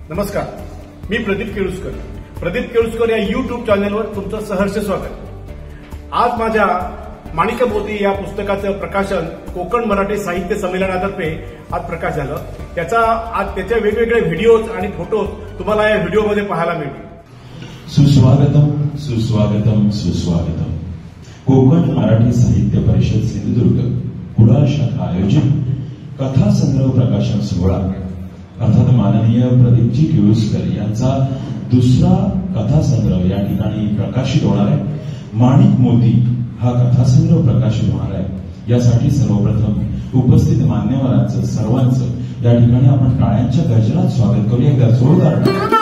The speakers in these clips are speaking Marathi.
नमस्कार, मी प्रदीप केळुसकर. प्रदीप केळुसकर या YouTube चॅनलवर तुमचं सहर्ष स्वागत. आज माझ्या माणिक्य मोती या पुस्तकाचं प्रकाशन कोकण मराठी साहित्य संमेलनातर्फे आज प्रकाश झालं. त्याच्या वेगवेगळे व्हिडिओज आणि फोटोज तुम्हाला या व्हिडिओमध्ये पाहायला मिळतील. सुस्वागतम सुस्वागतम सुस्वागतम. कोकण मराठी साहित्य परिषद सिंधुदुर्ग कुडाळ शाखा आयोजित कथा संग्रह प्रकाशन सोहळा अर्थात माननीय प्रदीपजी केळुसकर यांचा दुसरा कथा संग्रह या ठिकाणी प्रकाशित होणार आहे. माणिक मोती हा कथासंग्रह प्रकाशित होणार आहे. यासाठी सर्वप्रथम उपस्थित मान्यवरांचं सर्वांचं या ठिकाणी आपण टाळ्यांच्या गजरात स्वागत करूया. एकदा जोरदार.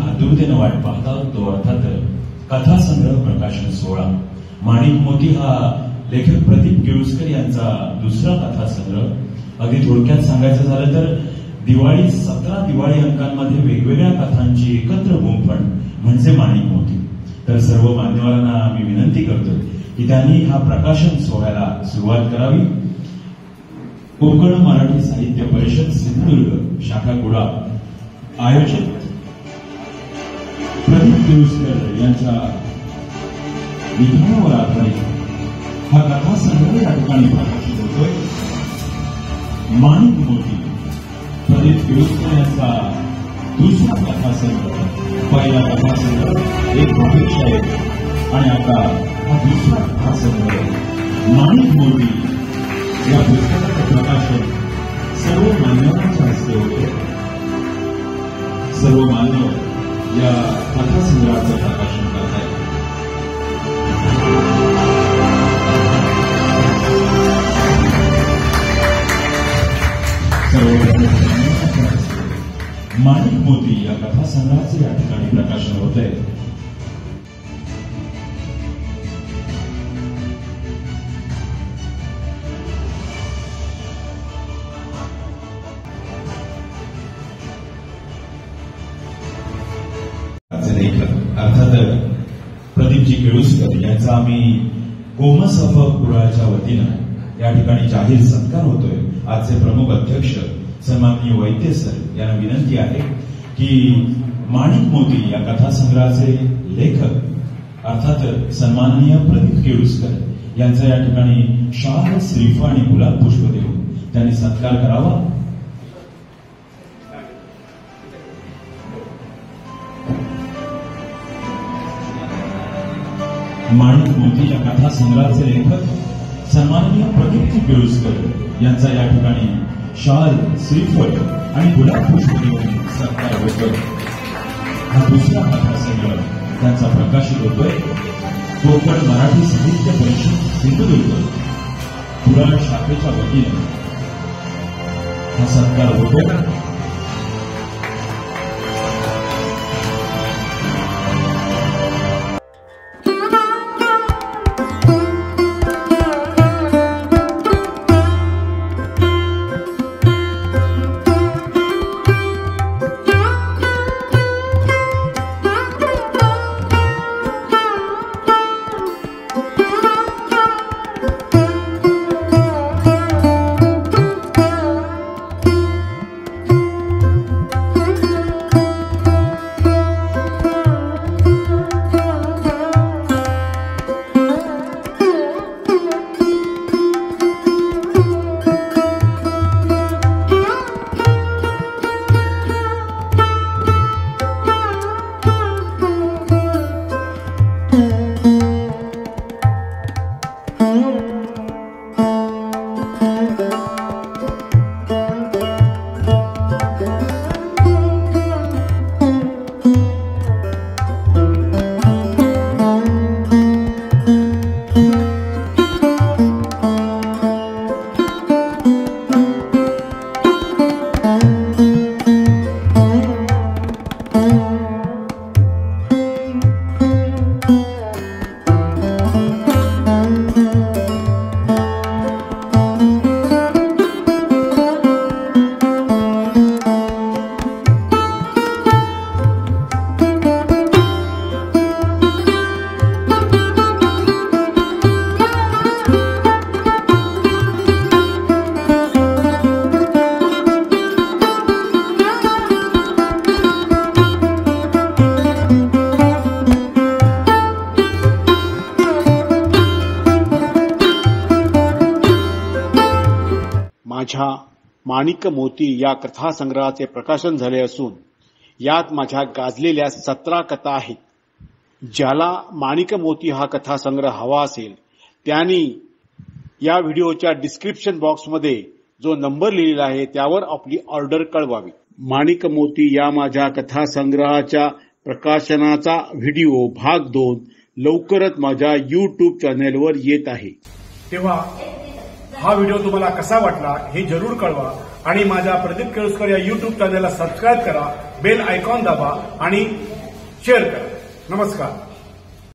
आतुरतेने वाट पाहता तो अर्थात कथा संग्रह प्रकाशन सोहळा. माणिक मोती हा लेखक प्रदीप केळुसकर यांचा दुसरा कथा संग्रह. अगदी थोडक्यात सांगायचं झालं तर 17 दिवाळी अंकांमध्ये वेगवेगळ्या कथांची एकत्र गुंफण म्हणजे माणिक मोती. तर सर्व मान्यवरांना मी विनंती करतो की त्यांनी हा प्रकाशन सोहळ्याला सुरुवात करावी. कोकण मराठी साहित्य परिषद सिंधुदुर्ग शाखा कुडाळ आयोजित प्रदीप केळुसकर यांच्या विधानावर आधारित हा कथा संग्रह या ठिकाणी प्रकाशित होतोय. माणिक मोती प्रदीप केळुसकर यांचा दुसरा कथा संग्रह. पहिला कथा संग्रह एक भविष्य आहे आणि आता हा दुसरा कथा संग्रह माणिक मोती या पुस्तकाचं प्रकाशन सर्व मान्यवरांच्या हस्ते होते. सर्व मान्यवर या कथा संग्रहाचं प्रकाशन करत आहेत. माणिक मोती या कथा संग्रहाचे या ठिकाणी प्रकाशन होत आहे. अर्थात प्रदीपजी केळुसकर यांचा आम्ही गोमसफ कुडाळच्या वतीनं या ठिकाणी जाहीर सत्कार होतोय. आजचे प्रमुख अध्यक्ष सन्माननीय वैद्य सर यांना विनंती आहे की माणिक मोती या कथासंग्रहाचे लेखक अर्थात सन्माननीय प्रदीप केळुसकर यांचा या ठिकाणी शाल, श्रीफळ आणि गुलाब पुष्प देऊन त्यांनी सत्कार करावा. माणिक मोती या कथा संग्रहाचे लेखक सन्माननीय प्रदीपजी केळुसकर यांचा या ठिकाणी शाल, श्रीफळ आणि गुलाब पुष्प देऊन सत्कार होतोय. हा दुसरा कथा संग्रह त्यांचा प्रकाशित होतोय. कोकण मराठी साहित्य परिषद सिंधुदुर्ग कुडाळ शाखेच्या वतीने हा सत्कार होतोय. माझ्या माणिक मोती या कथासंग्रहाचे प्रकाशन झाले असून यात माझ्या गाजलेल्या 17 कथा आहेत. ज्याला माणिक मोती हा कथासंग्रह हवा असेल त्यांनी या व्हिडिओच्या डिस्क्रिप्शन बॉक्समध्ये जो नंबर लिहिलेला आहे त्यावर आपली ऑर्डर कळवावी. माणिक मोती या माझ्या कथासंग्रहाच्या प्रकाशनाचा व्हिडिओ भाग 2 लवकरच माझ्या YouTube चॅनेलवर येत आहे. तेव्हा हा व्हिडिओ तुम्हाला कसा वाटला हे जरूर कळवा आणि माझ्या प्रदीप केळुसकर या YouTube चॅनेलला सबस्क्राईब करा, बेल आयकॉन दाबा आणि शेअर करा. नमस्कार.